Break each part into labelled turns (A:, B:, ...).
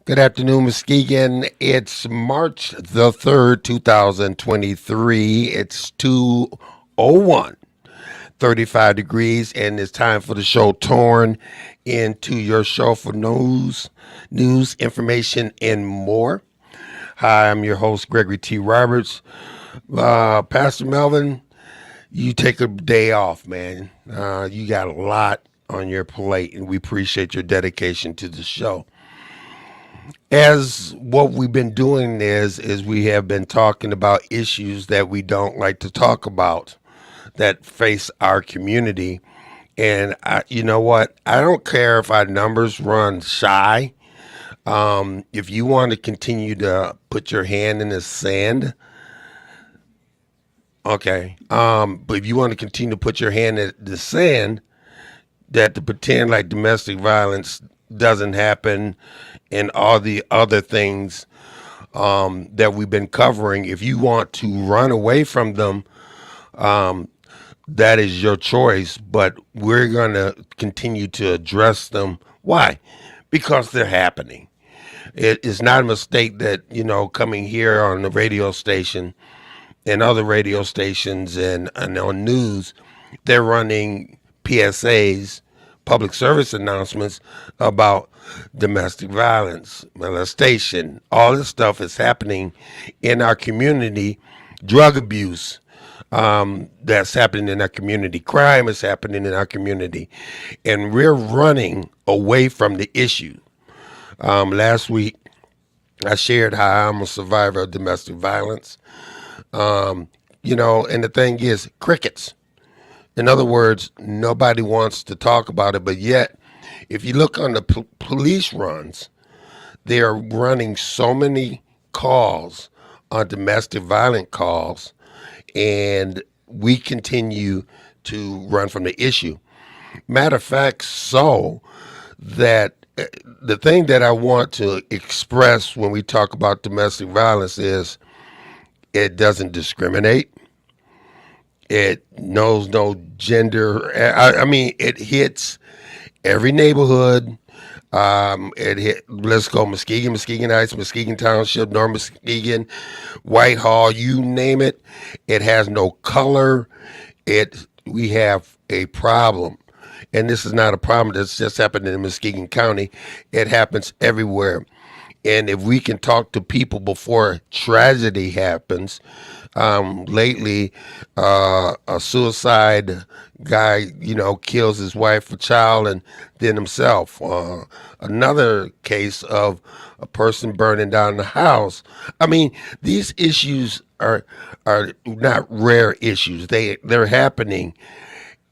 A: Good afternoon, Muskegon. It's March the 3rd, 2023. It's 2:01, 35 degrees, and it's time for the show Torn into your show for news, information, and more. Hi, I'm your host, Gregory T. Roberts. Pastor Melvin, you take a day off, man. You got a lot on your plate, and we appreciate your dedication to the show. As what we've been doing is we have been talking about issues that we don't like to talk about that face our community. And you know what? I don't care if our numbers run shy. If you want to continue to put your hand in the sand, okay. But if you want to continue to put your hand in the sand, that to pretend like domestic violence doesn't happen and all the other things that we've been covering. If you want to run away from them, um, that is your choice. But we're going to continue to address them. Why? Because they're happening. It is not a mistake that, coming here on the radio station and other radio stations and on news, they're running PSAs, public service announcements about domestic violence, molestation. All this stuff is happening in our community. Drug abuse, that's happening in our community. Crime is happening in our community. And we're running away from the issue. Last week, I shared how I'm a survivor of domestic violence. And the thing is, crickets. In other words, nobody wants to talk about it, but yet, if you look on the police runs, they are running so many calls on domestic violent calls, and we continue to run from the issue. Matter of fact, so that the thing that I want to express when we talk about domestic violence is it doesn't discriminate. It knows no gender. I mean, it hits every neighborhood. It hit. Let's go Muskegon Heights, Muskegon Township, North Muskegon, Whitehall. You name it. It has no color. We have a problem, and this is not a problem that's just happening in Muskegon County. It happens everywhere. And if we can talk to people before tragedy happens, lately, a suicide guy, kills his wife or child and then himself. Another case of a person burning down the house. I mean, these issues are not rare issues. They're happening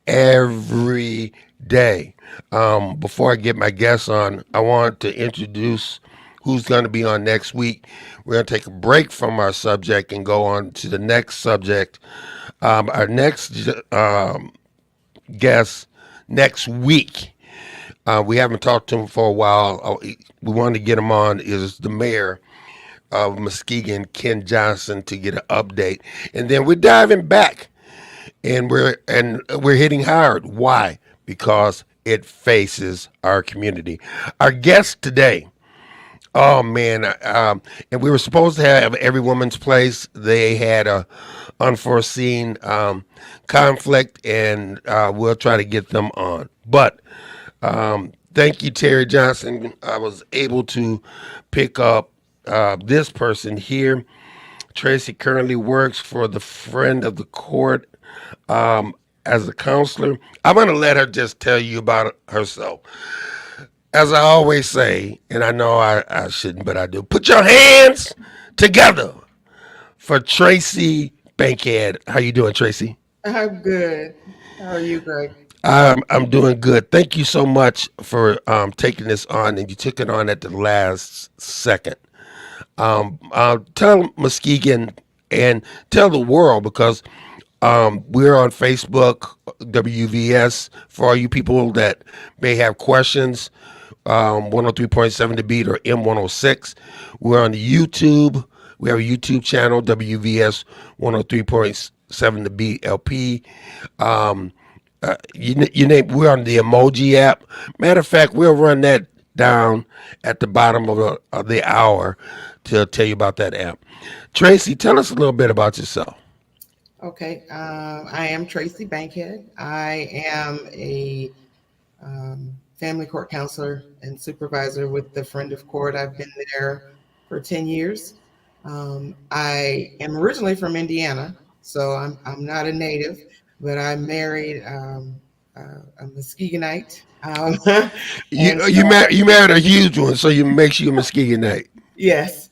A: every day. Before I get my guests on, I want to introduce who's going to be on next week. We're going to take a break from our subject and go on to the next subject. Our next guest next week, we haven't talked to him for a while. We wanted to get him on, is the mayor of Muskegon, Ken Johnson, to get an update. And then we're diving back and we're hitting hard. Why? Because it faces our community. Our guest today, oh man, and we were supposed to have Every Woman's Place. They had a unforeseen conflict, and we'll try to get them on. But thank you, Terry Johnson. I was able to pick up this person here. Tracy currently works for the Friend of the Court as a counselor. I'm going to let her just tell you about herself. As I always say, and I know I shouldn't, but I do, put your hands together for Tracy Bankhead. How you doing, Tracy?
B: I'm good. How are you, Greg?
A: I'm doing good. Thank you so much for taking this on, and you took it on at the last second. Tell Muskegon and tell the world, because we're on Facebook, WVS, for all you people that may have questions. 103.7 The Beat or M106. We're on the YouTube. We have a YouTube channel, WVS 103.7 The Beat LP. You name. We're on the emoji app. Matter of fact, we'll run that down at the bottom of the hour to tell you about that app. Tracy, tell us a little bit about yourself.
B: Okay, I am Tracy Bankhead. I am a family court counselor and supervisor with the Friend of Court. I've been there for 10 years. I am originally from Indiana, so I'm not a native, but I married a Muskegonite.
A: You
B: And
A: you married you married a huge one, so you make sure you're Muskegonite.
B: yes.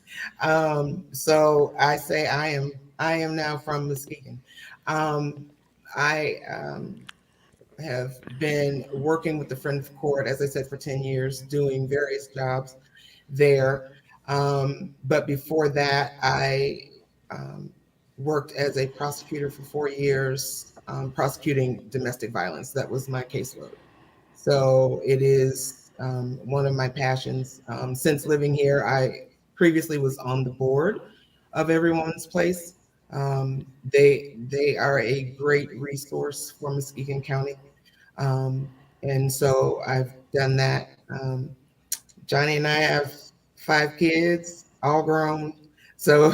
B: So I say I am now from Muskegon. Um, I have been working with the Friend of Court, as I said, for 10 years, doing various jobs there. But before that, I um, worked as a prosecutor for 4 years, prosecuting domestic violence. That was my caseload. So it is one of my passions. Since living here, I previously was on the board of Everyone's Place. They are a great resource for Muskegon County, um, and so I've done that. Johnny and I have 5 kids, all grown, so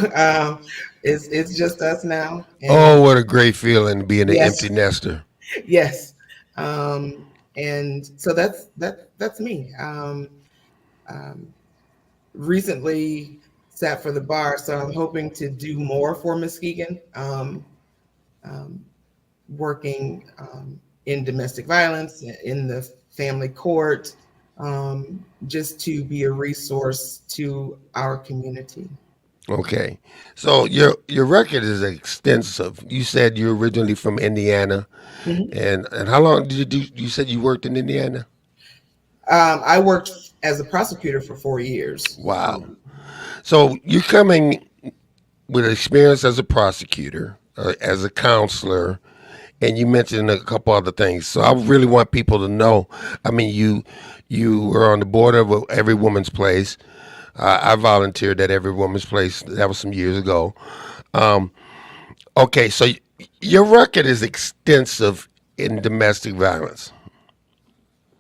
B: it's just us now. And
A: Oh, what a great feeling being an
B: yes,
A: empty nester.
B: yes, and so that's me. Um, Recently sat for the bar, so I'm hoping to do more for Muskegon. Um, Working in domestic violence, in the family court, just to be a resource to our community.
A: Okay, so your record is extensive. You said you're originally from Indiana,
B: Mhm.
A: and how long did you do? You said you worked in Indiana.
B: I worked as a prosecutor for 4 years.
A: Wow. So you're coming with experience as a prosecutor, as a counselor, and you mentioned a couple other things. So I really want people to know. I mean, you were on the board of Every Woman's Place. I volunteered at Every Woman's Place. That was some years ago. Um, okay, so your record is extensive in domestic violence.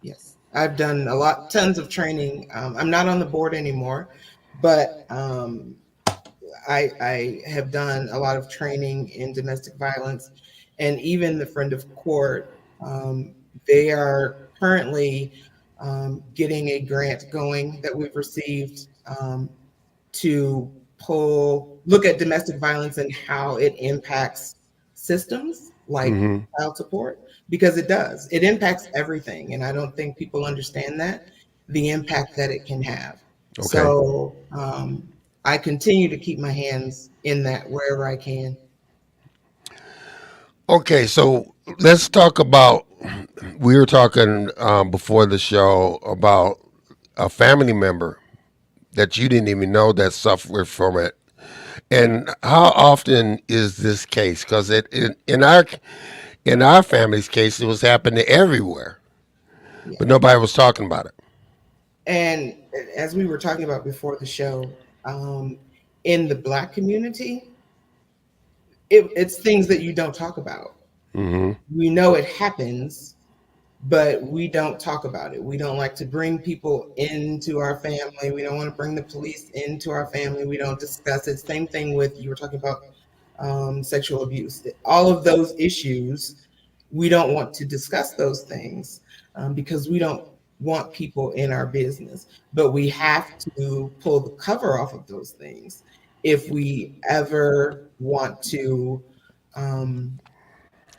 B: Yes, I've done a lot, tons of training. I'm not on the board anymore, but I have done a lot of training in domestic violence, and even the Friend of Court. They are currently getting a grant going that we've received, to look at domestic violence and how it impacts systems like
A: Hmm.
B: child support, because it does. It impacts everything, and I don't think people understand that, the impact that it can have.
A: Okay.
B: So I continue to keep my hands in that wherever I can.
A: Okay, so let's talk about. We were talking before the show about a family member that you didn't even know that suffered from it. And how often is this case? Because in our family's case, it was happening everywhere,
B: Yeah.
A: but nobody was talking about it.
B: And as we were talking about before the show, in the Black community, it's things that you don't talk about.
A: Hmm.
B: We know it happens, but we don't talk about it. We don't like to bring people into our family. We don't want to bring the police into our family. We don't discuss it. Same thing with, you were talking about sexual abuse. All of those issues, we don't want to discuss those things, because we don't want people in our business. But we have to pull the cover off of those things if we ever want to um,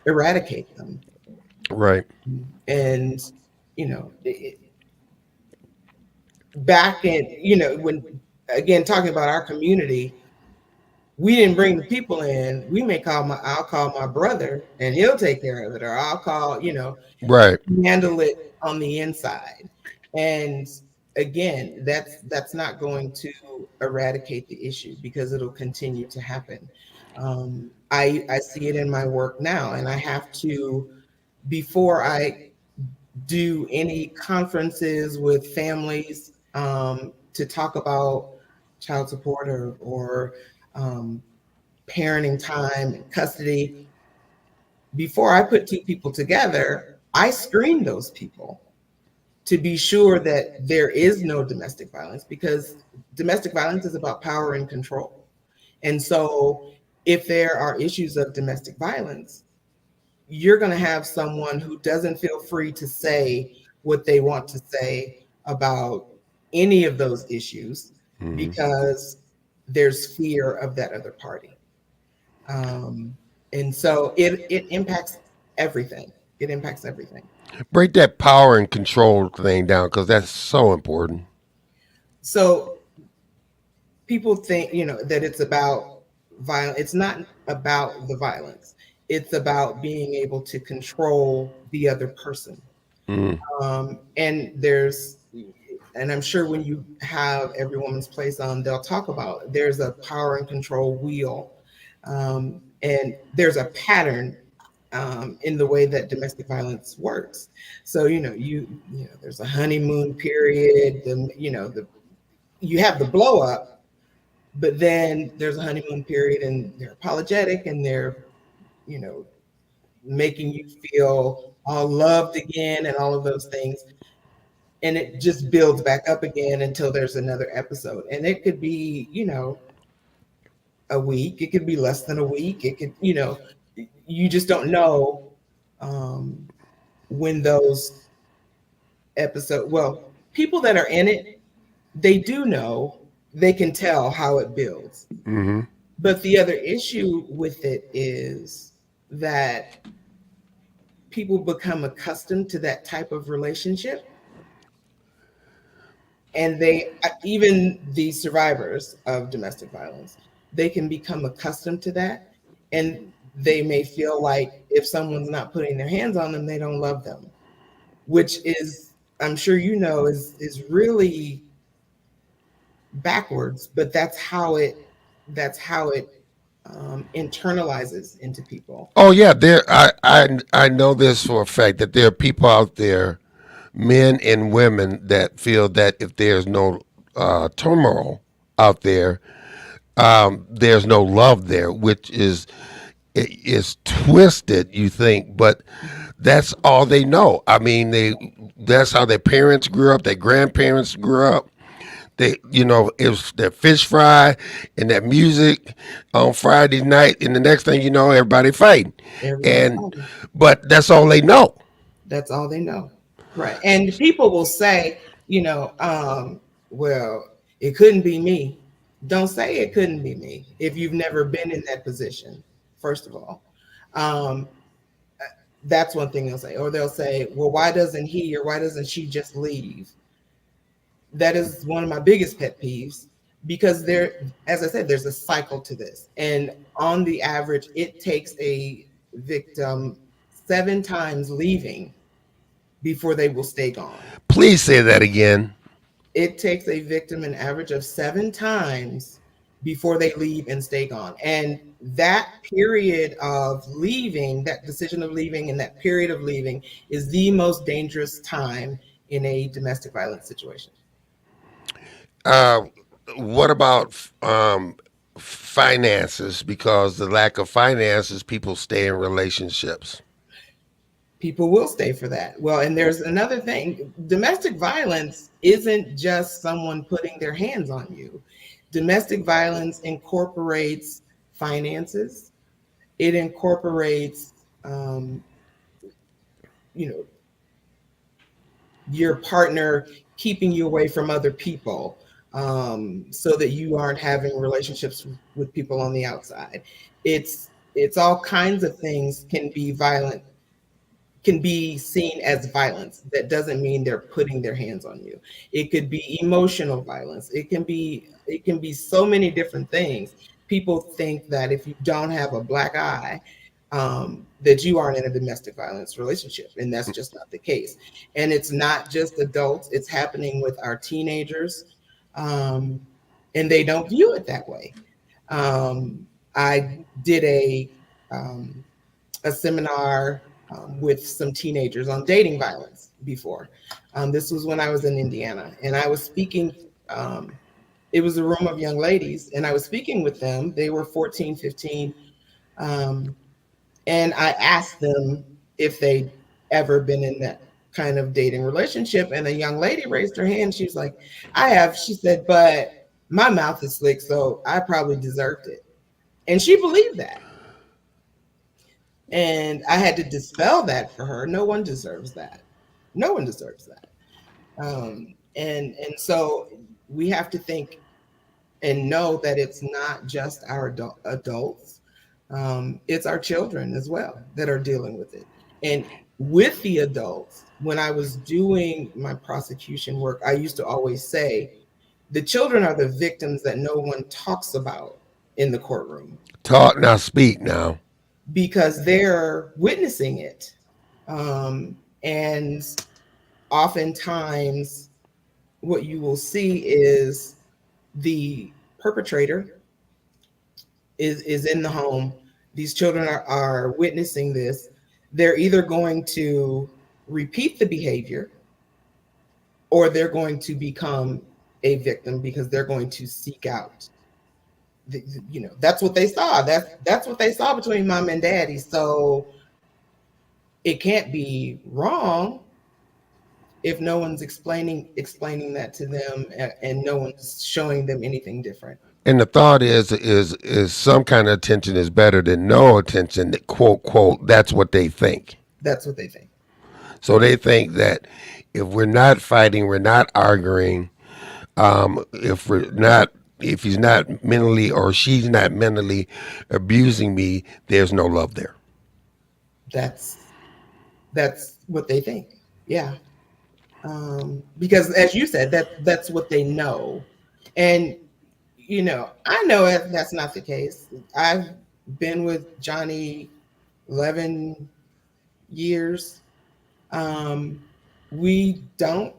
B: eradicate them.
A: Right.
B: And you know, back in, when, again, talking about our community, we didn't bring the people in. I'll call my brother and he'll take care of it, or I'll call,
A: Right.
B: handle it on the inside. And again, that's not going to eradicate the issue, because it'll continue to happen. I see it in my work now, and I have to, before I do any conferences with families, to talk about child support, or um, parenting time and custody. Before I put two people together, I screen those people. to be sure that there is no domestic violence, because domestic violence is about power and control. And so if there are issues of domestic violence, you're going to have someone who doesn't feel free to say what they want to say about any of those issues
A: Hmm.
B: because there's fear of that other party. Um, and so it impacts everything. It impacts everything.
A: Break that power and control thing down because that's so important.
B: So people think, that it's about violence. It's not about the violence. It's about being able to control the other person.
A: Mm.
B: And I'm sure when you have Every Woman's Place on, they'll talk about there's a power and control wheel, and there's a pattern in the way that domestic violence works. So there's a honeymoon period, you have the blow up, but then there's a honeymoon period, and they're apologetic, and they're you know making you feel all loved again and all of those things, and it just builds back up again until there's another episode. And it could be, a week, it could be less than a week, it could, you just don't know um, when those episodes, well, people that are in it, they do know, they can tell how it builds.
A: Hmm.
B: But the other issue with it is that people become accustomed to that type of relationship, and they, even the survivors of domestic violence, they can become accustomed to that, and they may feel like if someone's not putting their hands on them, they don't love them, which is, I'm sure is really backwards, but that's how it internalizes into people.
A: Oh yeah, I know this for a fact that there are people out there, men and women, that feel that if there's no turmoil out there, there's no love there, which is twisted. You think, but that's all they know. I mean, that's how their parents grew up, their grandparents grew up. It was that fish fry and that music on Friday night, and the next thing you know, everybody fighting,
B: Everybody
A: and
B: fighting.
A: but that's all they know.
B: That's all they know. Right. And people will say, well, it couldn't be me. Don't say it couldn't be me if you've never been in that position, first of all. Um, that's one thing they'll say. Or they'll say, well, why doesn't he or why doesn't she just leave? That is one of my biggest pet peeves, because as I said, there's a cycle to this. And on the average, it takes a victim 7 times leaving before they will stay gone.
A: Please say that again.
B: It takes a victim an average of 7 times before they leave and stay gone. And that period of leaving, that decision of leaving, and that period of leaving is the most dangerous time in a domestic violence situation.
A: Uh, what about finances? Because the lack of finances, people stay in relationships.
B: People will stay for that. Well, and there's another thing: domestic violence isn't just someone putting their hands on you. Domestic violence incorporates finances, it incorporates, you know, your partner keeping you away from other people, so that you aren't having relationships with people on the outside. It's all kinds of things can be violent, can be seen as violence. That doesn't mean they're putting their hands on you. It could be emotional violence. It can be so many different things. People think that if you don't have a black eye, that you aren't in a domestic violence relationship, and that's just not the case. And it's not just adults; it's happening with our teenagers, um, and they don't view it that way. I did um, a seminar with some teenagers on dating violence before. This was when I was in Indiana, and I was speaking. It was a room of young ladies, and I was speaking with them. They were 14, 15. Um, and I asked them if they'd ever been in that kind of dating relationship. And a young lady raised her hand. She was like, I have, she said, but my mouth is slick, so I probably deserved it. And she believed that. And I had to dispel that for her. No one deserves that. No one deserves that. And so we have to think and know that it's not just our adults, it's our children as well that are dealing with it. And with the adults, when I was doing my prosecution work, I used to always say the children are the victims that no one talks about in the courtroom
A: Talk now, speak now.
B: because they're witnessing it. And oftentimes, what you will see is the perpetrator is in the home. These children are witnessing this. They're either going to repeat the behavior or they're going to become a victim because they're going to seek out that's what they saw. That's what they saw between mom and daddy. So it can't be wrong if no one's explaining that to them, and no one's showing them anything different.
A: And the thought is some kind of attention is better than no attention. Quote quote. That's what they think.
B: That's what they think.
A: So they think that if we're not fighting, we're not arguing. If we're not, if he's not mentally or she's not mentally abusing me, there's no love there.
B: That's that's what they think. Yeah. Because as you said, that's what they know. And I know that's not the case. I've been with Johnny 11 years. Um, we don't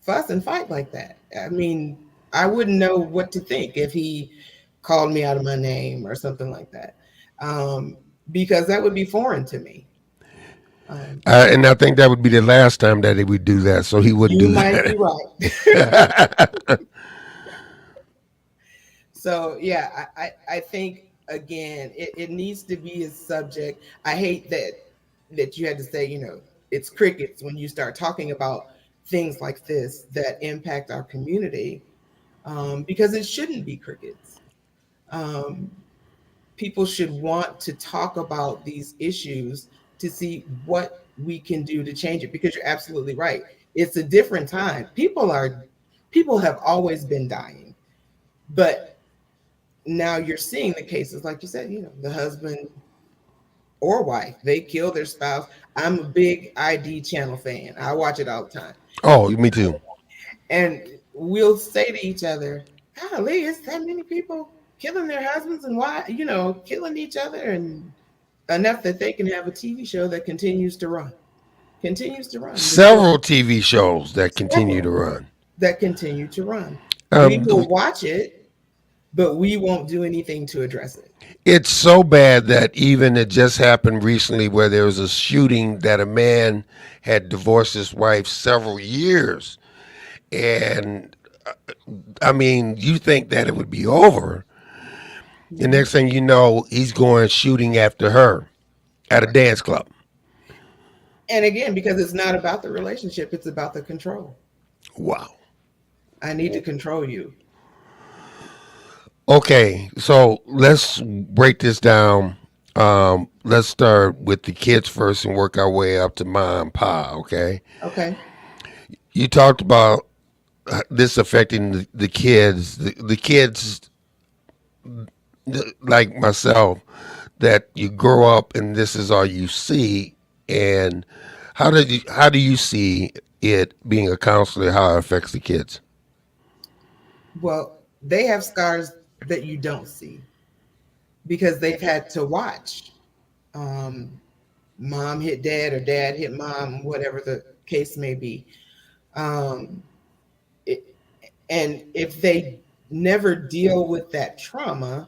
B: fuss and fight like that. I mean, I wouldn't know what to think if he called me out of my name or something like that, because that would be foreign to me. Um,
A: And I think that would be the last time that he would do that, so he wouldn't
B: you
A: do
B: might be
A: that.
B: right. So yeah, I think again it needs to be a subject. I hate that you had to say, it's crickets when you start talking about things like this that impact our community, because it shouldn't be crickets. Um, People should want to talk about these issues to see what we can do to change it, because you're absolutely right. It's a different time. People have always been dying, but now you're seeing the cases like you said, the husband or wife, they kill their spouse. I'm a big ID channel fan. I watch it all the time.
A: Oh, me too.
B: And we'll say to each other, golly, it's that many people killing their husbands and why, killing each other, and enough that they can have a TV show that continues to run. The story,
A: Several TV shows that continue to
B: several
A: run.
B: that continue to run. We
A: Um,
B: will watch it, but we won't do anything to address it.
A: it's so bad that even it just happened recently where there was a shooting that a man had divorced his wife several years. And I mean, you think that it would be over. The
B: Mhm.
A: next thing you know, he's going shooting after her at a
B: Right.
A: dance club.
B: And again, because it's not about the relationship, it's about the control.
A: Wow.
B: I need to control you.
A: Okay, so let's break this down. Let's start with the kids first and work our way up to mom, pa. Okay,
B: Okay.
A: you talked about this affecting the kids. The kids like myself that you grow up and this is all you see. And how do you see it being a counselor? How it affects the kids?
B: Well, they have scars that you don't see because they've had to watch um, mom hit dad or dad hit mom, whatever the case may be. Um, it, and if they never deal with that trauma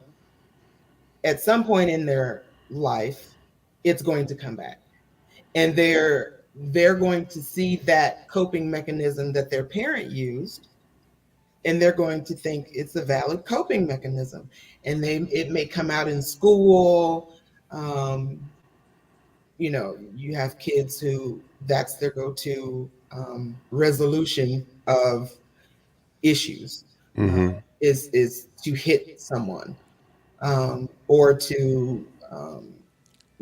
B: at some point in their life, it's going to come back. And they're going to see that coping mechanism that their parent used, and they're going to think it's a valid coping mechanism, and it may come out in school. um, you have kids who that's their go-to resolution of issues, uh,
A: Mm-hmm.
B: is to hit someone, or to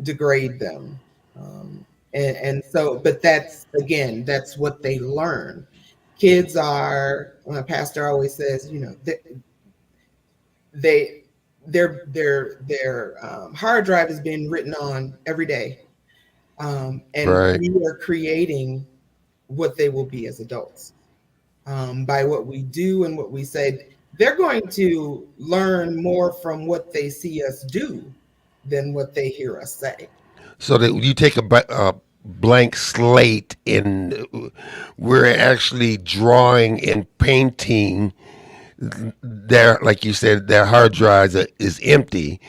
B: degrade them. Um, and so, but that's again, that's what they learn. Kids are, my pastor always says, they their hard drive is being written on every day, and
A: Right.
B: we are creating what they will be as adults, by what we do and what we say. They're going to learn more from what they see us do than what they hear us say.
A: So that you take a blank slate and we're actually drawing and painting their, like you said, their hard drives is empty,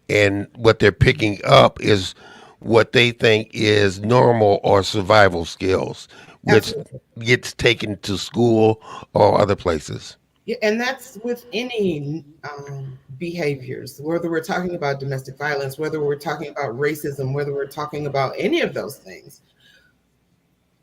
A: and what they're picking up is what they think is normal or survival skills, which
B: Absolutely.
A: gets taken to school or other places.
B: Yeah, and that's with any behaviors, whether we're talking about domestic violence, whether we're talking about racism, whether we're talking about any of those things.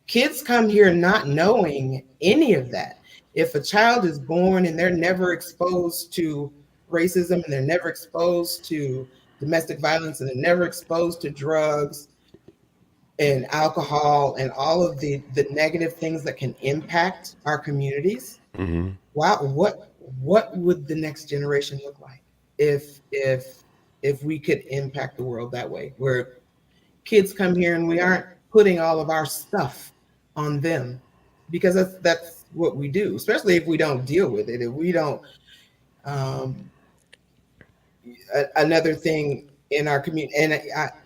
B: Kids come here not knowing any of that. If a child is born and they're never exposed to racism, and they're never exposed to domestic violence, and they're never exposed to drugs and alcohol and all of the negative things that can impact our communities,
A: Hmm.
B: wow, what would the next generation look like if we could impact the world that way, where kids come here and we aren't putting all of our stuff on them, because that's what we do, especially if we don't deal with it, if we don't. um, Another thing in our community, and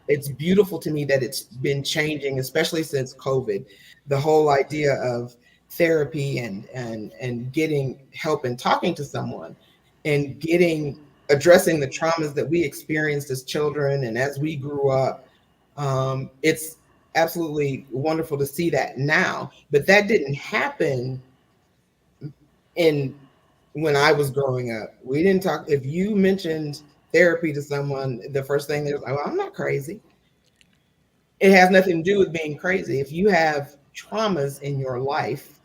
B: it's beautiful to me that it's been changing, especially since COVID. The whole idea of therapy and getting help and talking to someone, and getting addressing the traumas that we experienced as children and as we grew up. It's absolutely wonderful to see that now, but that didn't happen in when I was growing up. We didn't talk. If you mentioned therapy to someone, the first thing they're like, "Well, I'm not crazy." It has nothing to do with being crazy. If you have traumas in your life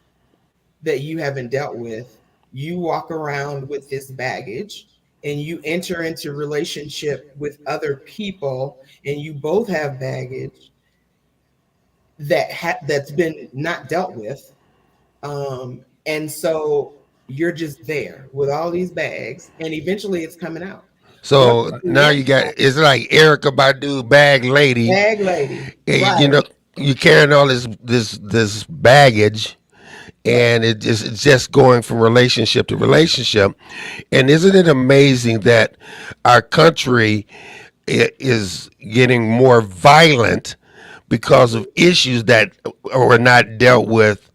B: that you haven't dealt with, you walk around with this baggage, and you enter into relationship with other people, and you both have baggage that's been not dealt with. And so you're just there with all these bags, and eventually it's coming out. Once it's
A: So
B: on the
A: now you got,
B: inside,
A: it's like Erica Badu, bag lady.
B: bag lady,
A: You
B: right,
A: know, you carrying all this baggage,
B: right,
A: and it's just going from relationship to relationship. And isn't it amazing that our country is getting more violent because of issues that were not dealt with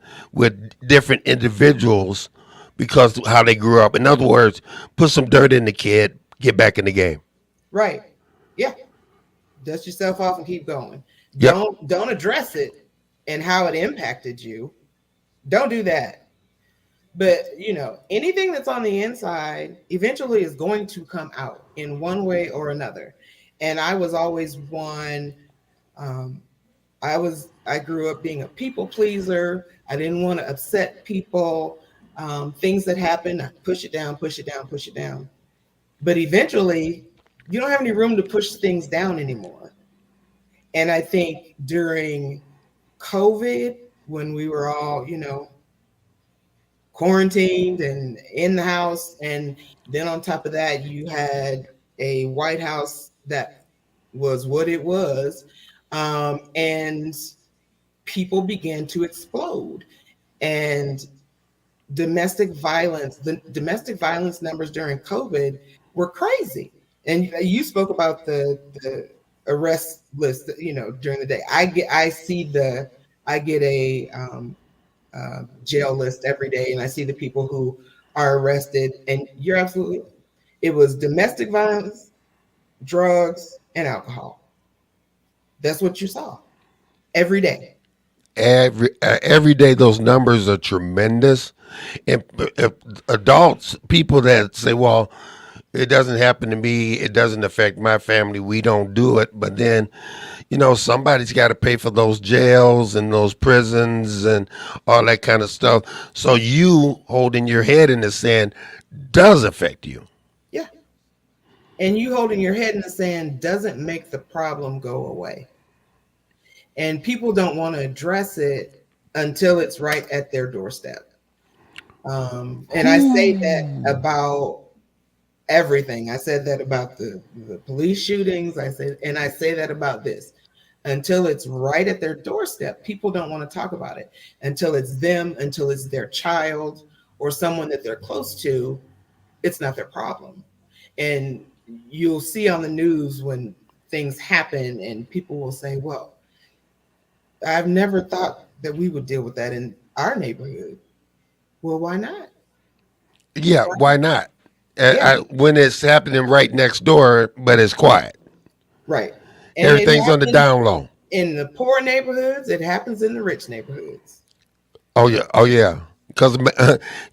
A: different individuals because of how they grew up. In other words, put some dirt in the kid, get back in the game.
B: right. Yeah, dust yourself off and keep going.
A: Yep.
B: Don't address it and how it impacted you. Don't do that. But anything that's on the inside eventually is going to come out in one way or another. And I was always one. Um, I grew up being a people pleaser. I didn't want to upset people. Things that happen, I push it down, push it down, push it down. But eventually, you don't have any room to push things down anymore. And I think during COVID, when we were all, quarantined and in the house, and then on top of that, you had a White House that was what it was, and people began to explode. And the domestic violence numbers during COVID were crazy. And you spoke about the arrest list, during the day. I get a jail list every day, and I see the people who are arrested. And you're absolutely right. It was domestic violence, drugs, and alcohol. That's what you saw every day.
A: Every day those numbers are tremendous, and adults, people that say, well, It doesn't happen to me. It doesn't affect my family. We don't do it. But then, somebody's got to pay for those jails and those prisons and all that kind of stuff. So you holding your head in the sand does affect you.
B: Yeah. And you holding your head in the sand doesn't make the problem go away. And people don't want to address it until it's right at their doorstep. And I say that about everything. I said that about the police shootings. I say that about this. Until it's right at their doorstep, people don't want to talk about it. Until it's them, until it's their child or someone that they're close to, it's not their problem. And you'll see on the news when things happen and people will say, well, I've never thought that we would deal with that in our neighborhood. Well, why not?
A: Yeah, why not?
B: Yeah.
A: When it's happening right next door, but it's quiet.
B: Right. And
A: Everything's on the down low.
B: In the poor neighborhoods, it happens in the rich neighborhoods.
A: Oh yeah. Because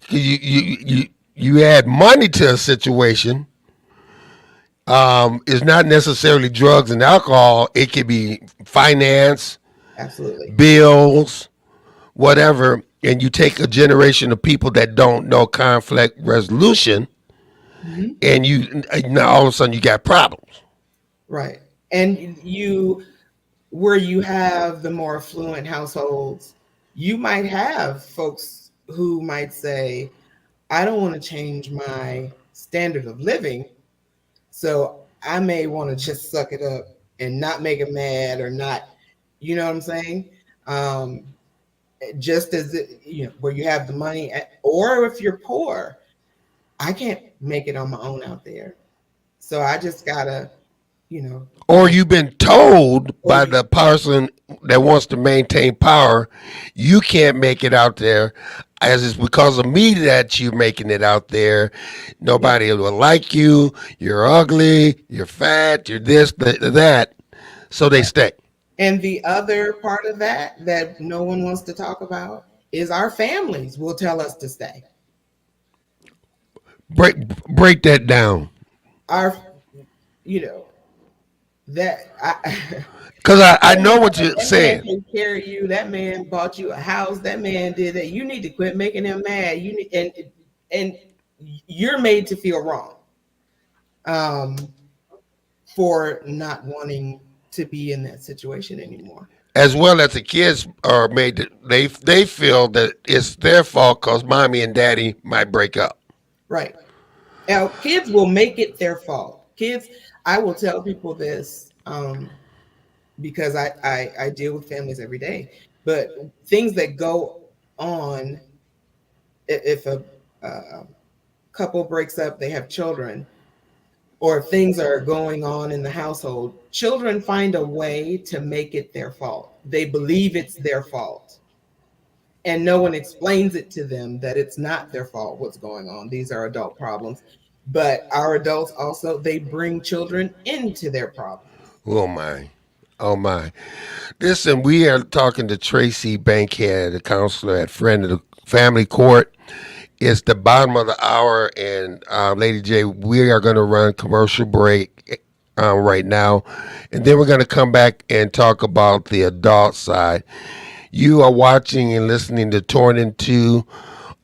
A: you add money to a situation. It's not necessarily drugs and alcohol. It could be finance,
B: absolutely,
A: bills, whatever. And you take a generation of people that don't know conflict resolution, and now all of a sudden you got problems.
B: Right. And where you have the more affluent households, you might have folks who might say, I don't want to change my standard of living, so I may want to just suck it up and not make them mad or not, you know what I'm saying? Just as where you have the money, or if you're poor, I can't make it on my own out there, so I just gotta,
A: or you've been told by the person that wants to maintain power, you can't make it out there, as it's because of me that you're making it out there. Nobody will like you. You're ugly. You're fat. You're this, that. So they stay.
B: And the other part of that no one wants to talk about is our families will tell us to stay.
A: Break that down. Because I know what you're saying.
B: That man took care of you. That man bought you a house. That man did that. You need to quit making him mad. And you're made to feel wrong for not wanting to be in that situation anymore.
A: As well as the kids are made to, they feel that it's their fault because mommy and daddy might break up.
B: Right. Now, kids will make it their fault. Kids, I will tell people this because I deal with families every day. But things that go on, if a couple breaks up, they have children, or things are going on in the household, children find a way to make it their fault. They believe it's their fault. And no one explains it to them that it's not their fault what's going on. These are adult problems. But our adults also, they bring children into their problems.
A: Oh my. Listen, we are talking to Tracy Bankhead, a counselor at Friend of the Family Court. It's the bottom of the hour, and Lady J, we are going to run commercial break right now, and then we're going to come back and talk about the adult side. You are watching and listening to Torn in Two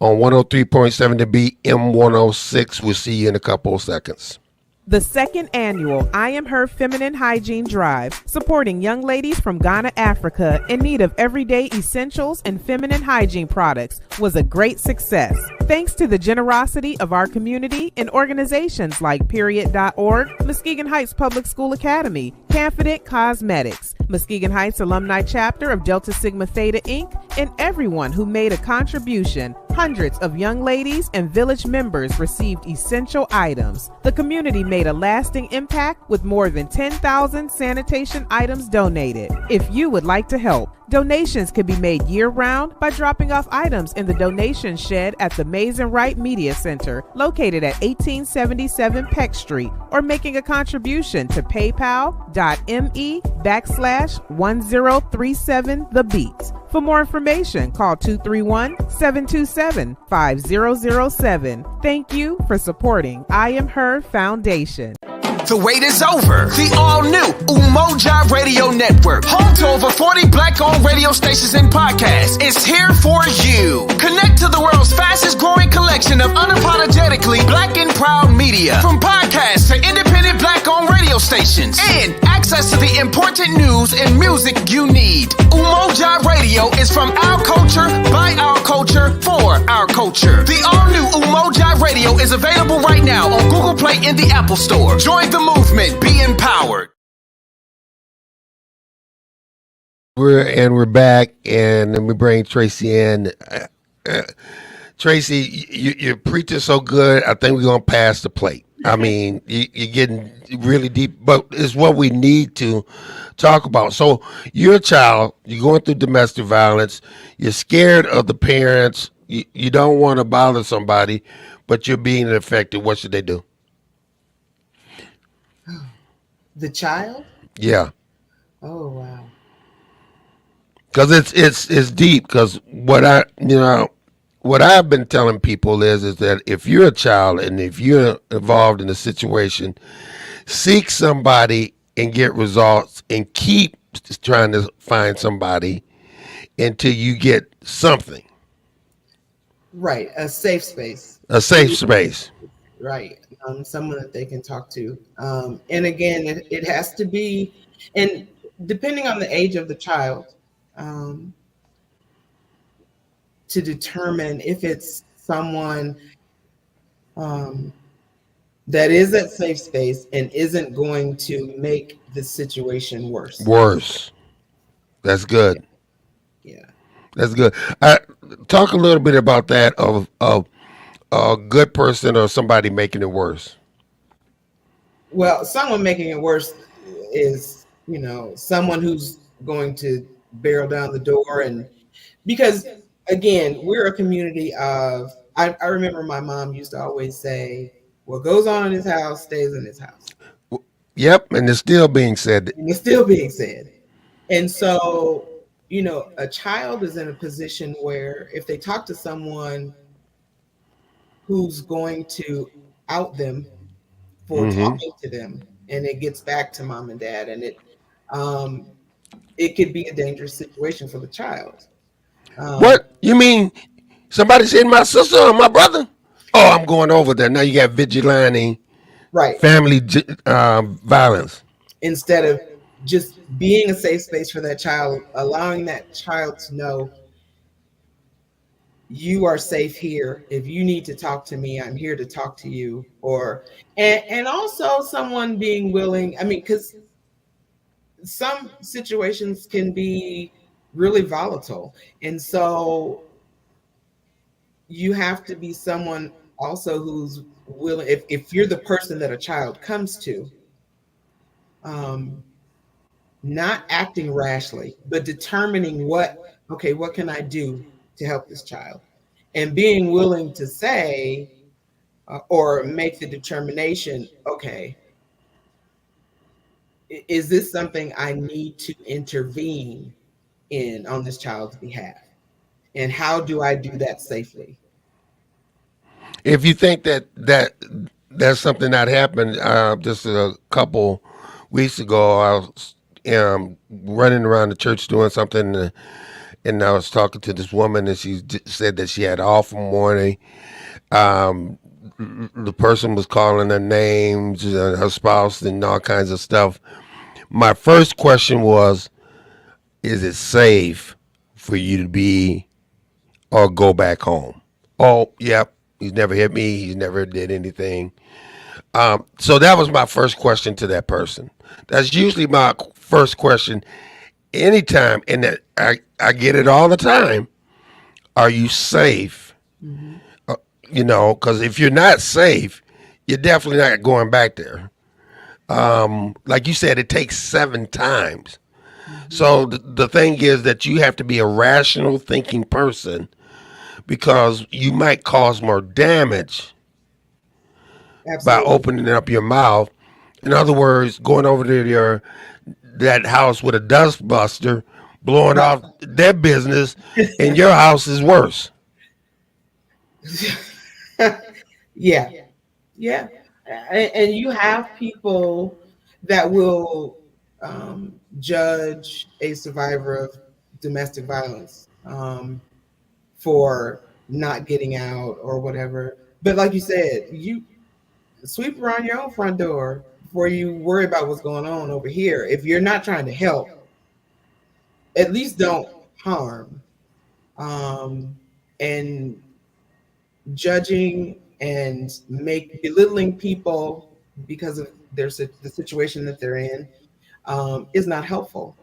A: on 103.7 to be M106. We'll see you in a couple of seconds.
C: The second annual I Am Her Feminine Hygiene Drive, supporting young ladies from Ghana, Africa in need of everyday essentials and feminine hygiene products, was a great success. Thanks to the generosity of our community and organizations like Period.org, Muskegon Heights Public School Academy, Confident Cosmetics, Muskegon Heights Alumni Chapter of Delta Sigma Theta Inc., and everyone who made a contribution. Hundreds of young ladies and village members received essential items. The community made a lasting impact with more than 10,000 sanitation items donated. If you would like to help, donations can be made year-round by dropping off items in the donation shed at the Mays and Wright Media Center, located at 1877 Peck Street, or making a contribution to paypal.me/1037 The Beat. For more information, call 231-727-5007. Thank you for supporting I Am Her Foundation.
D: The wait is over. The all-new Umoja Radio Network, home to over 40 black-owned radio stations and podcasts, is here for you. Connect to the world's fastest-growing collection of unapologetically black and proud media, from podcasts to independent black-owned radio stations, and access to the important news and music you need. Umoja Radio is from our culture, by our culture, for our culture. The all-new Umoja Radio is available right now on Google Play and the Apple Store. Join the movement. Be empowered.
A: We're back, and then we bring Tracy in. Tracy, you're preaching so good. I think we're gonna pass the plate. I mean, you're getting really deep, but it's what we need to talk about. So you're a child. You're going through domestic violence. You're scared of the parents. You don't want to bother somebody, but you're being affected. What should they do?
B: The child?
A: Yeah.
B: Oh, wow.
A: Because it's deep. Because what I've been telling people is that if you're a child and if you're involved in a situation, seek somebody and get results, and keep trying to find somebody until you get something.
B: Right, a safe space.
A: A safe space.
B: Right, someone that they can talk to. And again, it has to be, and depending on the age of the child, to determine if it's someone that is at safe space and isn't going to make the situation worse.
A: Worse. That's good.
B: Yeah.
A: That's good. Talk a little bit about that of a good person or somebody making it worse.
B: Well, someone making it worse is, someone who's going to barrel down the door, and because again, we're a community of, I remember my mom used to always say, what goes on in his house stays in his house.
A: Yep, and it's still being said.
B: And it's still being said. And so, a child is in a position where if they talk to someone who's going to out them for talking to them, and it gets back to mom and dad, and it could be a dangerous situation for the child.
A: What? You mean somebody said my sister or my brother? Oh, I'm going over there. Now you got vigilante,
B: right?
A: Family violence.
B: Instead of just being a safe space for that child, allowing that child to know you are safe here. If you need to talk to me, I'm here to talk to you. And also someone being willing, because some situations can be really volatile. And so you have to be someone also who's willing, if you're the person that a child comes to, not acting rashly, but determining what can I do to help this child, and being willing to say or make the determination, okay, is this something I need to intervene in on this child's behalf? And how do I do that safely?
A: If you think that's something that happened just a couple weeks ago, I was running around the church doing something, and I was talking to this woman, and she said that she had an awful morning. The person was calling her names, her spouse, and all kinds of stuff. My first question was, is it safe for you to be or go back home? Oh, yep. He's never hit me. He's never did anything. So that was my first question to that person. That's usually my first question anytime. And that I get it all the time. Are you safe? Mm-hmm. Because if you're not safe, you're definitely not going back there. Like you said, it takes 7 times. Mm-hmm. So the thing is that you have to be a rational thinking person, because you might cause more damage. Absolutely. By opening up your mouth. In other words, going over to that house with a dust buster blowing off their business, and your house is worse.
B: Yeah, yeah. And you have people that will judge a survivor of domestic violence for not getting out or whatever. But like you said, you sweep around your own front door before you worry about what's going on over here. If you're not trying to help, at least don't harm. And judging and make belittling people because of the situation that they're in is not helpful.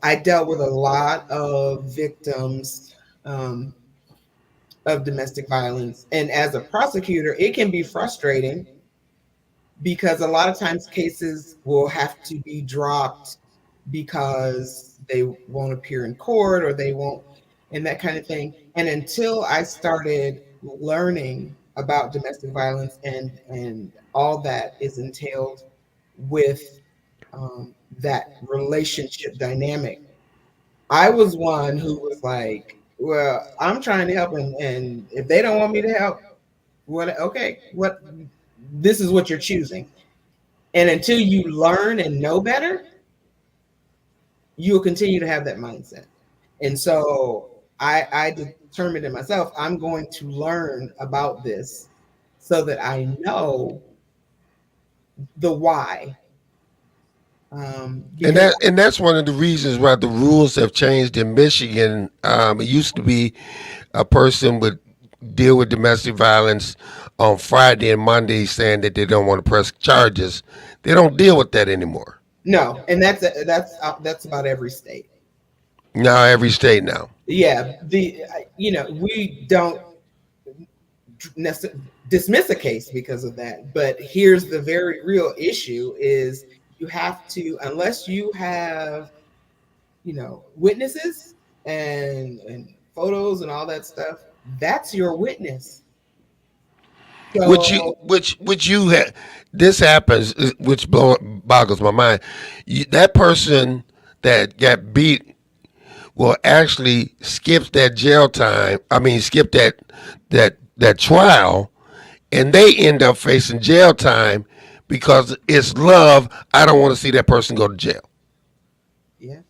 B: I dealt with a lot of victims um, of domestic violence, and as a prosecutor, it can be frustrating because a lot of times cases will have to be dropped because they won't appear in court or they won't, and that kind of thing. And until I started learning about domestic violence and all that is entailed with that relationship dynamic, I was one who was like, well, I'm trying to help, and if they don't want me to help, what? Okay, what? This is what you're choosing. And until you learn and know better, you'll continue to have that mindset. And so I determined in myself, I'm going to learn about this so that I know the why.
A: And
B: Because
A: that's one of the reasons why the rules have changed in Michigan. It used to be a person would deal with domestic violence on Friday and Monday, saying that they don't want to press charges. They don't deal with that anymore.
B: no, and that's about every state.
A: Now every state now.
B: Yeah, we don't dismiss a case because of that, but here's the very real issue: is you have to, unless you have witnesses and photos and all that stuff, that's your witness. So
A: Which you had. This happens, which boggles my mind. That person that got beat will actually skip that jail time. I mean, skip that trial, and they end up facing jail time because it's love. I don't want to see that person go to jail.
B: yeah,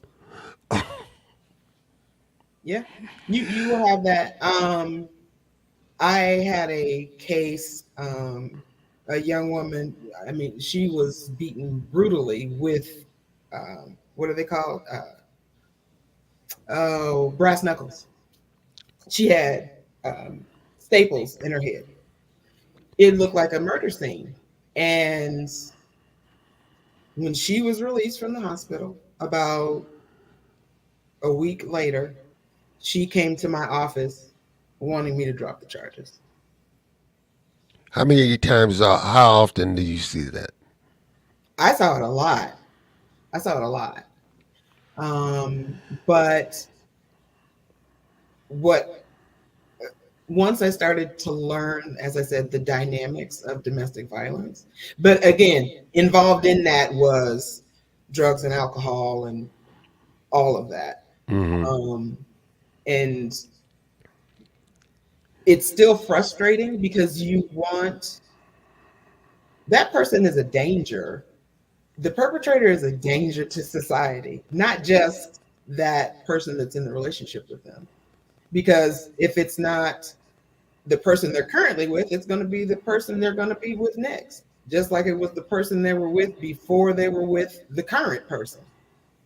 B: yeah, you will have that. I had a case, a young woman. I mean, she was beaten brutally with what are they called? Oh, brass knuckles. She had staples in her head. It looked like a murder scene. And when she was released from the hospital, about a week later, she came to my office wanting me to drop the charges.
A: How many times? How often do you see that?
B: I saw it a lot. I saw it a lot. But what once I started to learn, as I said, the dynamics of domestic violence, but again, involved in that was drugs and alcohol and all of that.
A: Mm-hmm.
B: And it's still frustrating because that person is a danger. The perpetrator is a danger to society, not just that person that's in the relationship with them. Because if it's not the person they're currently with, it's going to be the person they're going to be with next, just like it was the person they were with before they were with the current person,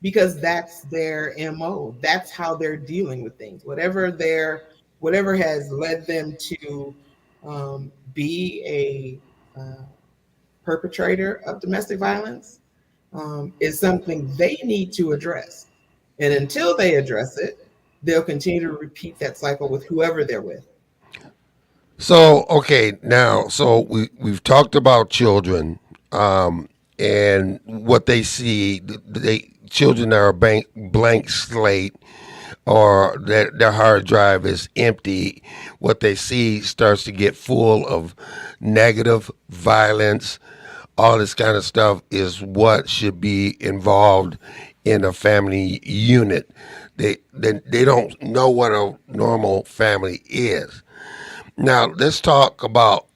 B: because that's their MO. That's how they're dealing with things. Whatever has led them to be a perpetrator of domestic violence is something they need to address. And until they address it, they'll continue to repeat that cycle with whoever they're with.
A: So okay, now we've talked about children, and what they see. They children are a blank slate, or their hard drive is empty. What they see starts to get full of negative violence. All this kind of stuff is what should be involved in a family unit. They don't know what a normal family is. Now let's talk about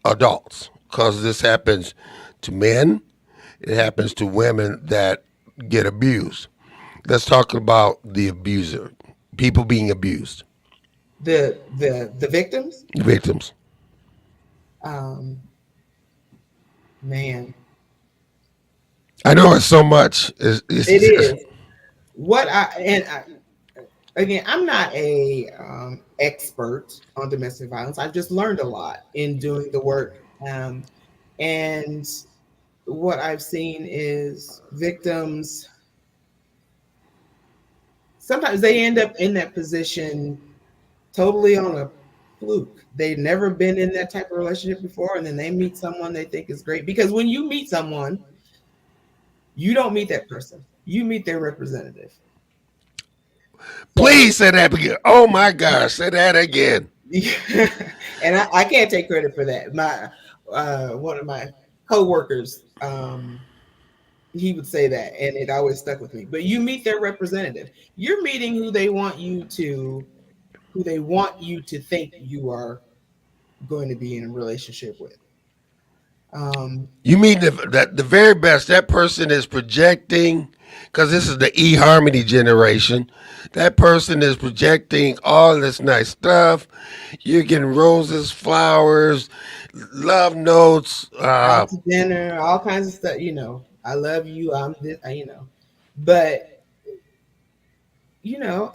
A: adults, because this happens to men. It happens to women that get abused. Let's talk about the abuser, people being abused,
B: The victims.
A: victims.
B: Um, Man,
A: I know it's so much.
B: it is what again. I'm not a expert on domestic violence. I've just learned a lot in doing the work, and what I've seen is victims. Sometimes they end up in that position totally on a fluke. They've never been in that type of relationship before, and then they meet someone they think is great. Because when you meet someone, you don't meet that person. You meet their representative. So,
A: Please say that again. Oh my gosh, say that again.
B: and I can't take credit for that. My one of my coworkers, he would say that, and it always stuck with me. But you meet their representative. You're meeting who they want you to think you are going to be in a relationship with.
A: You mean the very best? That person is projecting, because this is the eHarmony generation. That person is projecting all this nice stuff. You're getting roses, flowers, love notes.
B: Out to dinner, all kinds of stuff. I love you. I'm this. But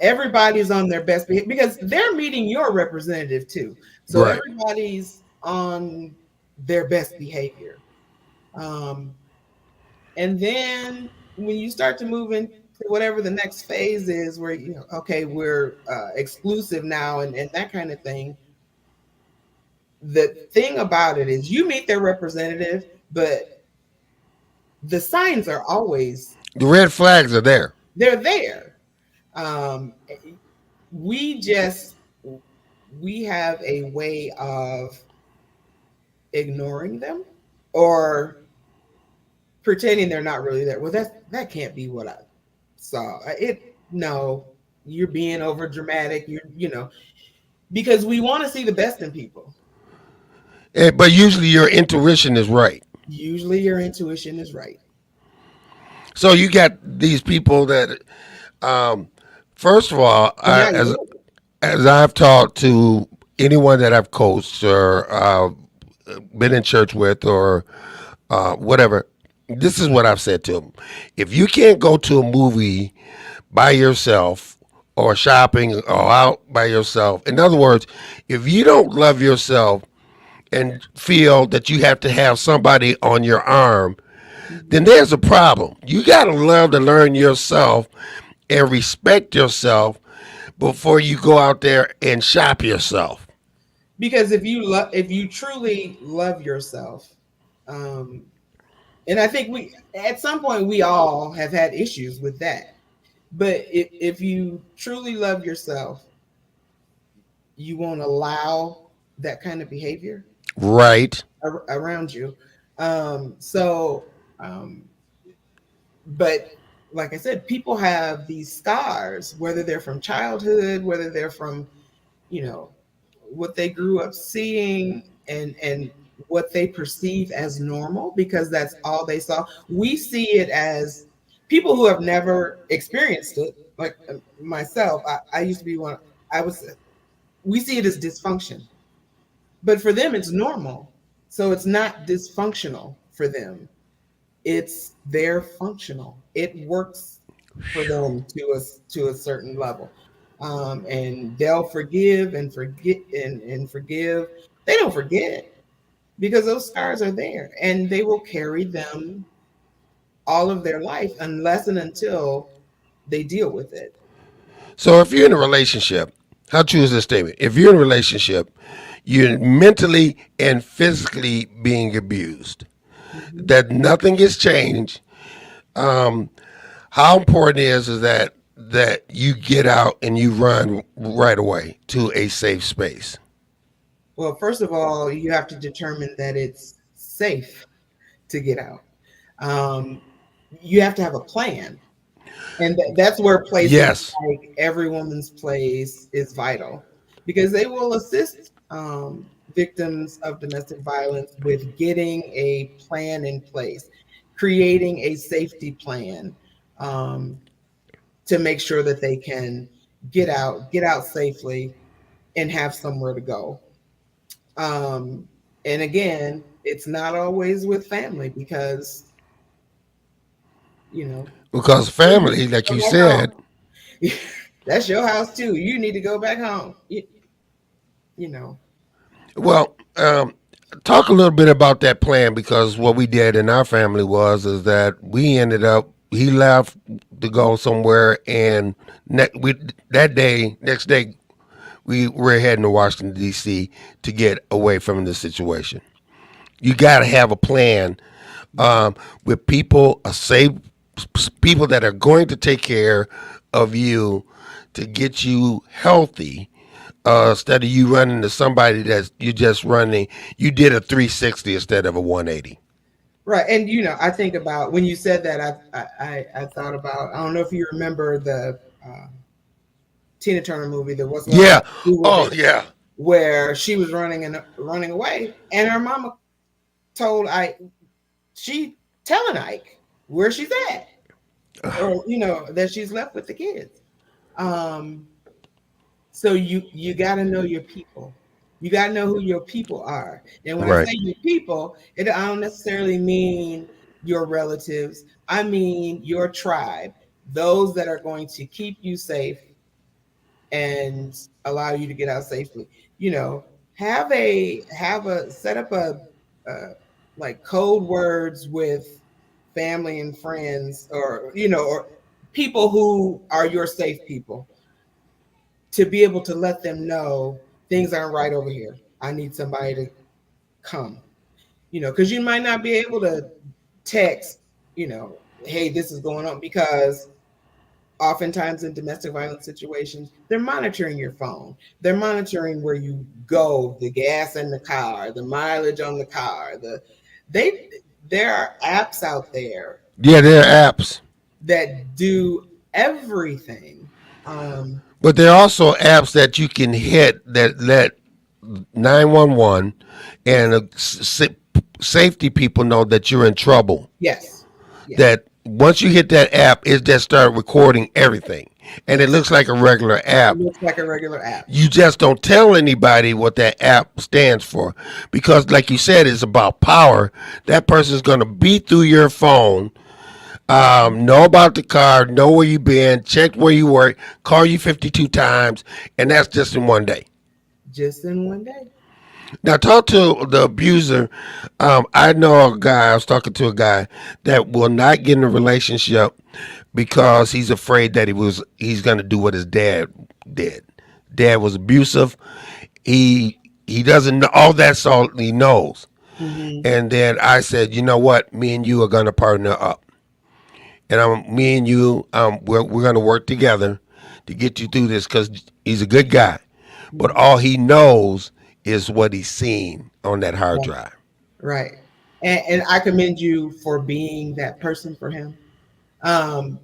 B: everybody's on their best behavior because they're meeting your representative too. So
A: Right.
B: everybody's on their best behavior. Um, and then when you start to move into whatever the next phase is, where okay, we're exclusive now, and that kind of thing. The thing about it is, you meet their representative, but the signs are always
A: The red flags are there.
B: they're there. Um, we just we have a way of ignoring them or pretending they're not really there. Well, that can't be what I saw. No, you're being over dramatic. Because we want to see the best in people.
A: But usually your intuition is right.
B: Usually your intuition is right.
A: So you got these people that, um, first of all,
B: And now
A: as I've talked to anyone that I've coached or been in church with or whatever, this is what I've said to them. If you can't go to a movie by yourself or shopping or out by yourself, in other words, if you don't love yourself and feel that you have to have somebody on your arm, then there's a problem. You got to love to learn yourself and respect yourself before you go out there and shop yourself.
B: because if you truly love yourself, um, and I think we at some point we all have had issues with that. But if you truly love yourself, you won't allow that kind of behavior
A: Right.
B: around you. So, but like I said, people have these scars, whether they're from childhood, whether they're from, you know, what they grew up seeing and what they perceive as normal because that's all they saw. We see it as people who have never experienced it, like myself. I used to be one. I was. We see it as dysfunction, but for them, it's normal. So it's not dysfunctional for them. It's they're functional. It works for them to a certain level, and they'll forgive and forget and forgive. They don't forget because those scars are there, and they will carry them all of their life unless and until they deal with it.
A: So if you're in a relationship, how true is this statement? If you're in a relationship, you're mentally and physically being abused,
B: Mhm.
A: that nothing has changed. Um, how important is that you get out and you run right away to a safe space?
B: Well, first of all, you have to determine that it's safe to get out. Um, you have to have a plan. And that's where places
A: Yes.
B: like Every Woman's Place is vital, because they will assist victims of domestic violence with getting a plan in place, creating a safety plan, um, to make sure that they can get out safely and have somewhere to go. Um, and again, it's not always with family, because you know
A: Because
B: you need
A: family,
B: to
A: like
B: go
A: you
B: back
A: said,
B: home. That's your house too. You need to go back home. You know.
A: well, talk a little bit about that plan, because what we did in our family was is that we ended up he left to go somewhere, and next day we were heading to Washington D.C. to get away from the situation. You got to have a plan, with people, a safe people that are going to take care of you to get you healthy. Instead of you running to somebody that you just running, you did a 360 instead of a 180.
B: Right. And I think about when you said that, I thought about, I don't know if you remember the Tina Turner movie, There Was Love
A: Yeah.
B: Do With
A: Oh
B: It,
A: yeah.
B: where she was running away, and her mama told she telling Ike where she's at, or that she's left with the kids. Um, so you got to know your people. You got to know who your people are. And when I
A: Right.
B: say your people, I don't necessarily mean your relatives. I mean your tribe, those that are going to keep you safe and allow you to get out safely. You know, set up uh, like code words with family and friends, or or people who are your safe people, to be able to let them know things aren't right over here. I need somebody to come. Because you might not be able to text, hey, this is going on, because oftentimes in domestic violence situations, they're monitoring your phone. They're monitoring where you go, the gas in the car, the mileage on the car. They there are apps out there
A: Yeah, there are apps,
B: that do everything. Um,
A: but there are also apps that you can hit that let 911
B: yes,
A: and safety people know that you're in trouble.
B: yes, yes,
A: That once you hit that app, it just start recording everything, and it
B: yes.
A: looks like a regular
B: It
A: app.
B: looks like a regular app.
A: You just don't tell anybody what that app stands for, because, like you said, it's about power. That person's going to beat through your phone, know about the car, know where you've been, check where you work, call you 52 times, and that's just in one day.
B: Just in one day.
A: Now, talk to the abuser. I know a guy, I was talking to a guy that will not get in a relationship because he's afraid that he's going to do what his dad did. Dad was abusive. He doesn't know, all that's all he knows.
B: Hmm.
A: And then I said, you know what? Me and you are going to partner up. And me and you, we're going to work together to get you through this, because he's a good guy. But all he knows is what he's seen on that hard
B: Right.
A: drive.
B: Right. And I commend you for being that person for him. Um,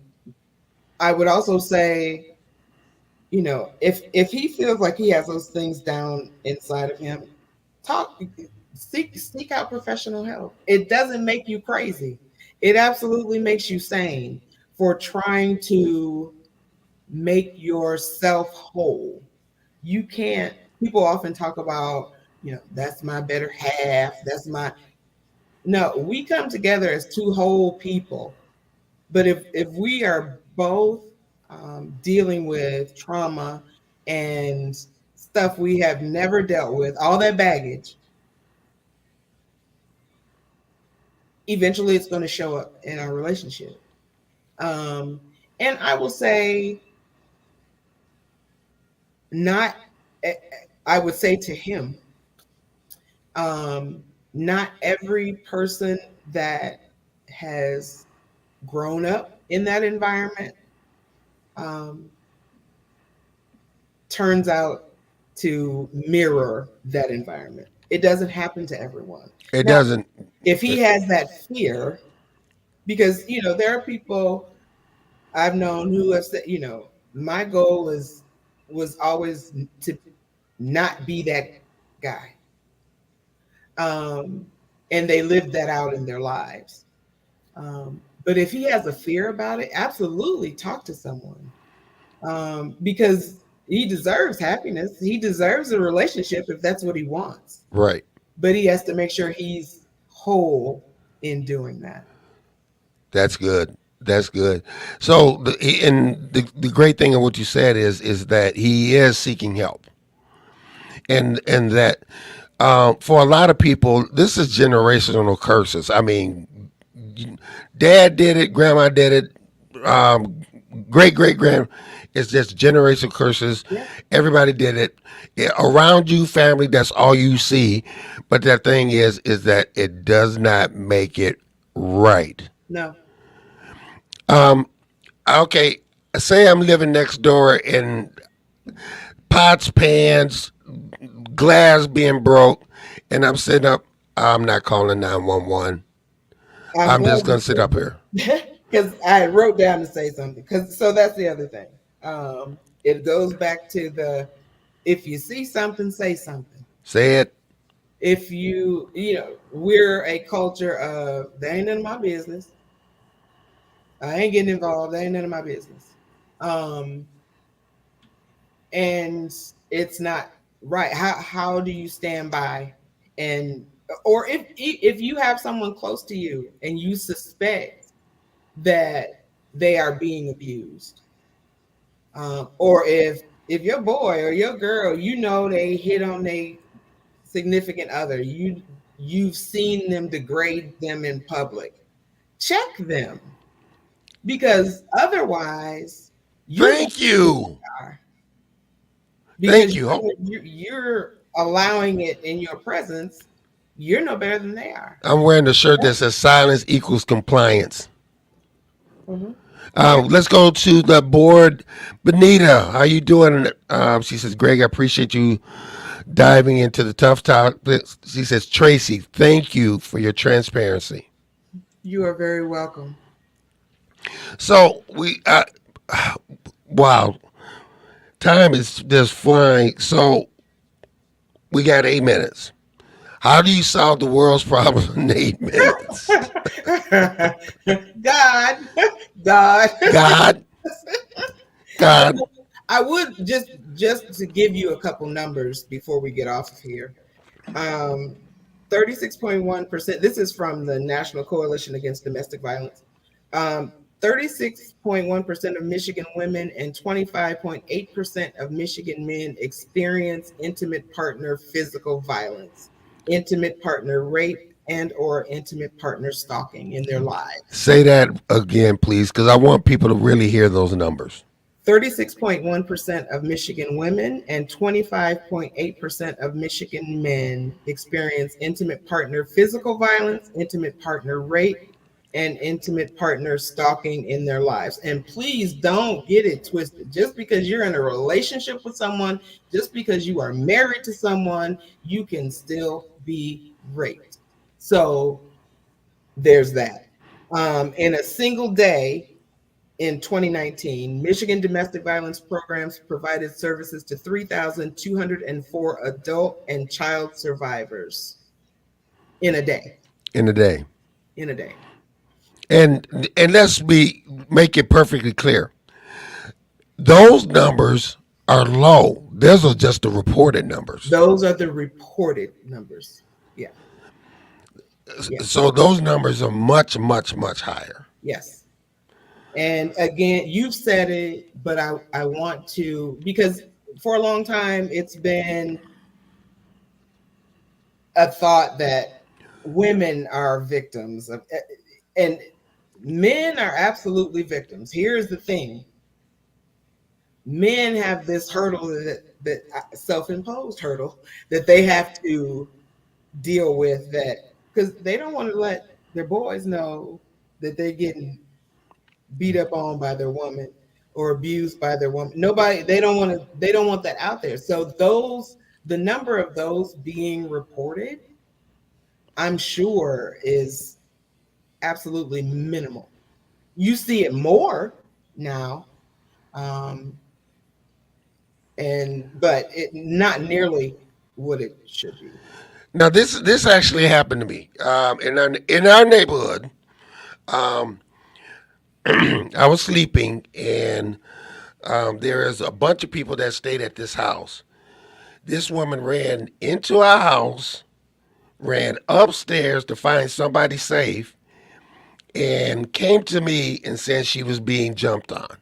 B: I would also say, if he feels like he has those things down inside of him, talk, seek out professional help. It doesn't make you crazy. It absolutely makes you sane for trying to make yourself whole. You can't. People often talk about, that's my better half. That's my No. We come together as two whole people. But if we are both dealing with trauma and stuff we have never dealt with, all that baggage, eventually it's going to show up in our relationship. Um, and I will say, not, eh, I would say to him, not every person that has grown up in that environment um, turns out to mirror that environment. It doesn't happen to everyone.
A: It
B: Now,
A: doesn't.
B: if he has that fear, because there are people. I've known who have said, my goal was always to not be that guy. Um, and they lived that out in their lives. But if he has a fear about it, absolutely talk to someone, because he deserves happiness. He deserves a relationship if that's what he wants.
A: Right.
B: But he has to make sure he's whole in doing that.
A: That's good. That's good. So, the great thing of what you said is that he is seeking help, and that for a lot of people, this is generational curses. I mean, dad did it, grandma did it, great great grand. It's just generational curses.
B: Yeah.
A: Everybody did it. Around you, family. That's all you see. But the thing is that it does not make it right.
B: No.
A: Okay, say I'm living next door and pots, pans, glass being broke, and I'm sitting up. I'm not calling 911.
B: I'm
A: I'm
B: glad
A: just gonna sit up here.
B: because I wrote down to say something. Because so that's the other thing. It goes back to the if you see something, say something.
A: Say it.
B: If we're a culture of that ain't none of my business. I ain't getting involved. That ain't none of my business. Um, and it's not right. How do you stand by and or if you have someone close to you and you suspect that they are being abused, or if your boy or your girl, they hit on a significant other, you've seen them degrade them in public, check them, because otherwise you're
A: Thank you.
B: are
A: Thank
B: because
A: you.
B: you're allowing it in your presence. You're no better than they are.
A: I'm wearing the shirt that says "Silence equals compliance."
B: Mhm. Yeah.
A: Let's go to the board. Benita, how you doing? She says, Greg, I appreciate you diving into the tough topics. She says, Tracy, thank you for your transparency.
B: You are very welcome.
A: So wow, time is just flying. So we got 8 minutes. How do you solve the world's problem in 8 minutes?
B: God, God.
A: God, God.
B: I would just to give you a couple numbers before we get off of here. 36.1%. This is from the National Coalition Against Domestic Violence. 36.1% of Michigan women and 25.8% of Michigan men experience intimate partner physical violence, intimate partner rape, and or intimate partner stalking in their lives.
A: Say that again, please, because I want people to really hear those numbers.
B: 36.1% of Michigan women and 25.8% of Michigan men experience intimate partner physical violence, intimate partner rape, and intimate partner stalking in their lives. And please don't get it twisted. Just because you're in a relationship with someone, just because you are married to someone, you can still be raped. So there's that. In a single day, in 2019, Michigan domestic violence programs provided services to 3,204 adult and child survivors in a day.
A: In a day.
B: In a day.
A: And make it perfectly clear. Those numbers are low. Those are just the reported numbers.
B: Those are the reported numbers. Yeah. Yeah.
A: So those numbers are much, much, much higher.
B: Yes. And again, you've said it, but I want to, because for a long time it's been a thought that women are victims of, and men are absolutely victims. Here's the thing: men have this hurdle that self-imposed hurdle that they have to deal with, that because they don't want to let their boys know that they're getting beat up on by their woman or abused by their woman. Nobody, they don't want that out there. So the number of those being reported, I'm sure, is absolutely minimal. You see it more, now, um, and but it not nearly what it should be.
A: Now this actually happened to me in our neighborhood. Um, I was sleeping, and there is a bunch of people that stayed at this house. This woman ran into our house, ran upstairs to find somebody safe, and came to me and said she was being jumped on.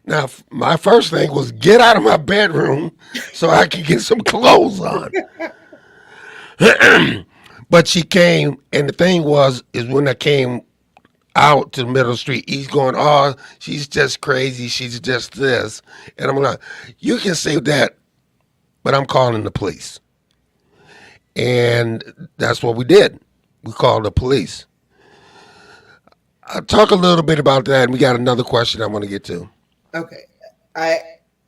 A: Now, my first thing was get out of my bedroom so I could get some clothes on. But she came, and the thing is when I came out to the middle of the street, he's going, "Oh, she's just crazy. She's just this." And I'm like, "You can say that, but I'm calling the police." And that's what we did. We called the police. I'll talk a little bit about that, and we got another question I want to get to.
B: Okay, I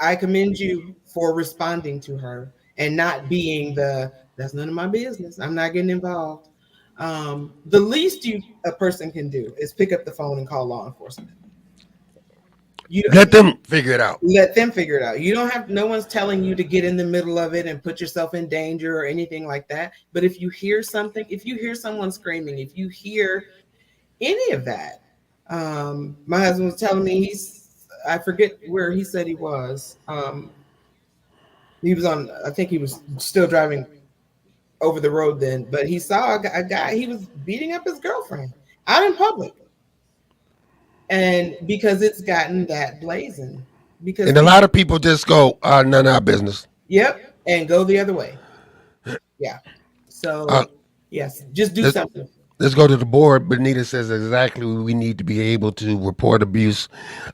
B: I commend you for responding to her and not being the that's none of my business. I'm not getting involved. The least a person can do is pick up the phone and call law enforcement. You
A: Let them figure it out.
B: let them figure it out. You don't have no one's telling you to get in the middle of it and put yourself in danger or anything like that. But if you hear something, if you hear someone screaming, if you hear any of that, my husband was telling me I forget where he said he was. He was on. I think he was still driving over the road then, but he saw a guy. He was beating up his girlfriend out in public, and because it's gotten that blazing, because
A: And a lot of people just go, none of our business.
B: yep, and go the other way. Yeah.
A: Uh,
B: So yes, just do
A: let's,
B: something.
A: let's go to the board. Benita says exactly we need to be able to report abuse,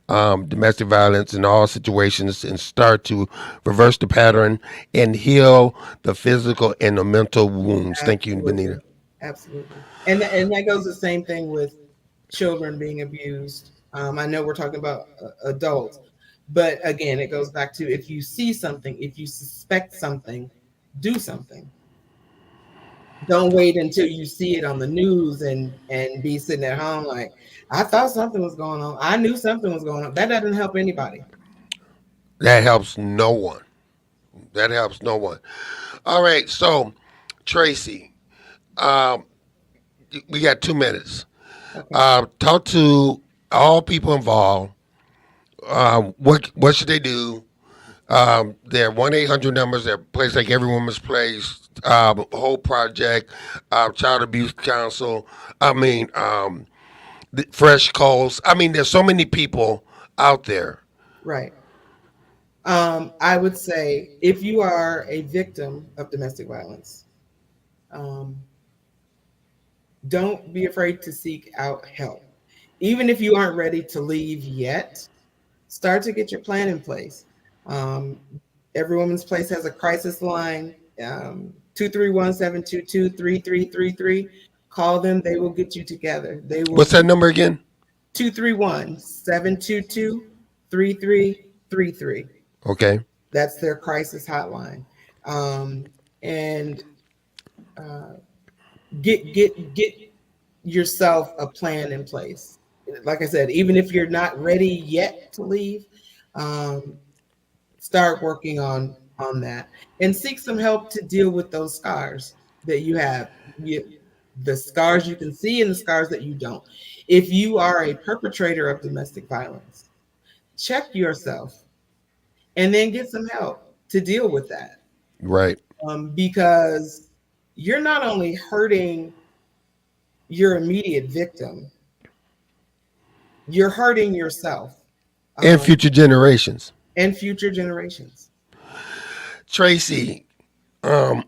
A: domestic violence in all situations and start to reverse the pattern and heal the physical and the mental wounds. Thank you,
B: Absolutely.
A: Benita.
B: Absolutely. And that goes the same thing with children being abused. I know we're talking about adults, but again, it goes back to if you see something, if you suspect something, do something. Don't wait until you see it on the news and be sitting at home like, I thought something was going on. I knew something was going on. That doesn't help anybody.
A: That helps no one. That helps no one. All right, so Tracy, um, we got 2 minutes.
B: Okay.
A: Talk to all people involved. What should they do? Their 1-800 numbers. Their place like Every Woman's Place. Whole project. Child Abuse Council. I mean, the Fresh Calls. I mean, there's so many people out there.
B: Right. I would say if you are a victim of domestic violence, um, don't be afraid to seek out help. Even if you aren't ready to leave yet, start to get your plan in place. Um, Every Woman's Place has a crisis line, 231-722-3333. Call them, they will get you together. They will
A: What's that number again?
B: 231-722-3333.
A: Okay.
B: That's their crisis hotline. And uh, get yourself a plan in place. Like I said, even if you're not ready yet to leave, um, start working on that and seek some help to deal with those scars that you have. The scars you can see and the scars that you don't. If you are a perpetrator of domestic violence, check yourself and then get some help to deal with that.
A: Right.
B: Because you're not only hurting your immediate victim, you're hurting yourself
A: And future generations.
B: and future generations.
A: Tracy, um,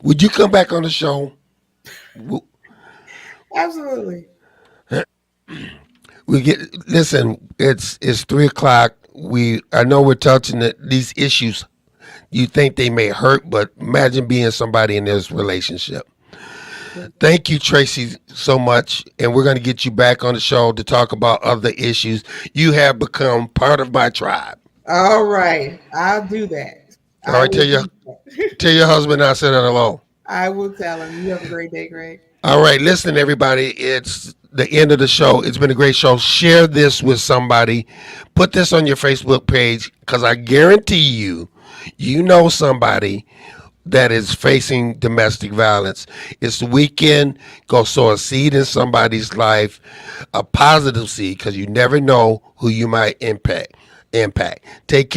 A: would you come back on the show?
B: Absolutely.
A: We get listen. It's 3 o'clock. I know we're touching these issues. You think they may hurt, but imagine being somebody in this relationship. Thank you, Tracy, so much, and we're going to get you back on the show to talk about other issues. You have become part of my tribe.
B: All right. I'll do that.
A: All right, tell your husband I said hello.
B: I will tell him. You have a great day, Greg.
A: All right, listen, everybody. It's the end of the show. It's been a great show. Share this with somebody. Put this on your Facebook page because I guarantee you know somebody that is facing domestic violence. It's the weekend. Go sow a seed in somebody's life, a positive seed, because you never know who you might impact. Take care.